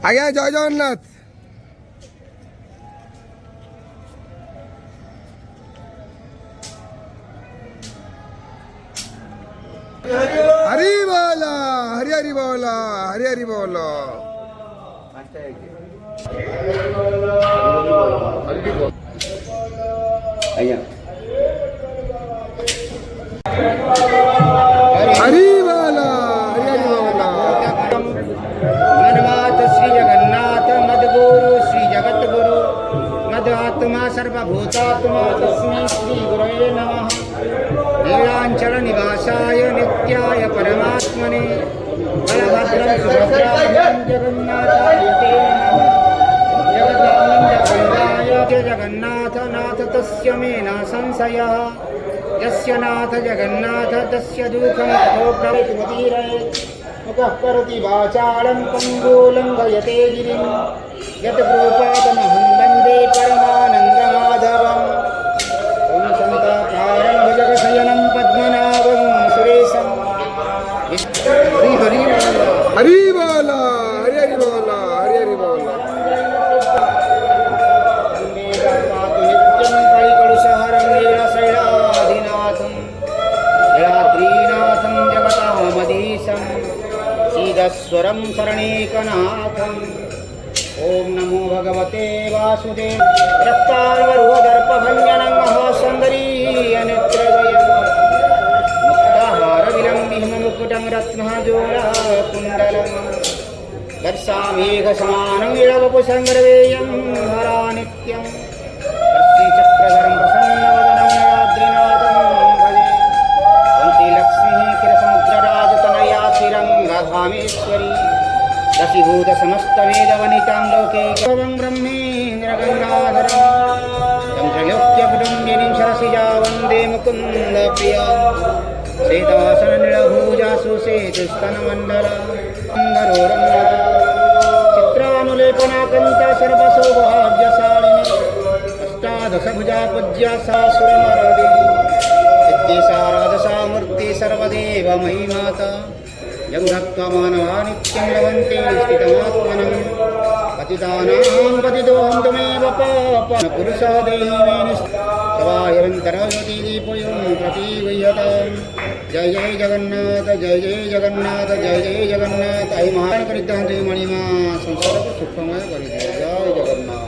ଆଜ୍ଞା ଜୟ ଜଗନ୍ନାଥ। ହରି ବୋଲ ହରି ହରି ବୋଲ ହରି ହରି ବୋଲ। ଆଜ୍ଞା हरि बोला हरि हरि बोला। मनमात श्री जगन्नाथ मदगुरु श्री जगद्गुरु मदात्मा सर्वभूतात्मा तस्मै श्री गुरवे नमः। नीलांचल निवासाय नित्याय परमात्मने बलभद्रं सुभद्राभ्यां जगन्नाथाय ते नमः। जगदानन्दकन्दाय जगन्नाथ नाथ तस्य मे न संशयः। यस्य नाथ जगन्नाथ तस्य दुःखं ततो प्रवृत्तिमतीरयेत्। मुखः करोति वाचालं पङ्गुलं गयते गिरिं यत्कृपातमहं वन्दे परमानन्दमाधवम्। ॐ शान्ताकारं भुजगशयनं पद्मनाभं सुरेशं। हरि हरि हरि बोला हरि हरि बोला हरि हरि बोला। सीदस्वरं शरणेकनाथम्। ओम नमो भगवते वासुदेव रक्तार्वरुदर्पभञ्जनं महासुन्दरीयनेत्रद्वयं मुक्ताहारविलम्बितं रत्नजोलकुण्डलं वर्षामेघसमानं इळवपुसङ्गर्वेयं हरा नित्यं चक्रधरं प्रसन्नवदनं नीलाद्रिनाथं भजे। श्रीलक्ष्मीः क्षीरसमुद्रराजतनया श्रीरङ्गधामेश्वरी दशीभूत समस्तवेदवनितां लोके कवं ब्रह्मेन्द्रगङ्गाधरं त्रैलोक्यकुटुम्बिनीं सरसिजा वन्दे मुकुन्दप्रिया। श्वेतासननीलभुजासु सेतुस्तनमण्डला चित्रानुलेपनाकन्ता सर्वसौभाग्यशालिनी अष्टादशभुजा पूज्या सा सुरमरदेवी सिद्धेशा राजसा मूर्ति सर्वदेव मयि माता। यं धत्वा मानवा नित्यं लभन्ते स्थितमात्मनं पतितानां पतितोऽहं त्वमेव पापः पुरुषः देहि मे निष्ठवायवन्तरज्योतिदीपयों प्रतिगृह्यताम्। जय जय जगन्नाथ जय जय जगन्नाथ जय जय जगन्नाथ। आई महान परिधान मणिमा संसार को सुखमय कर जय जगन्नाथ।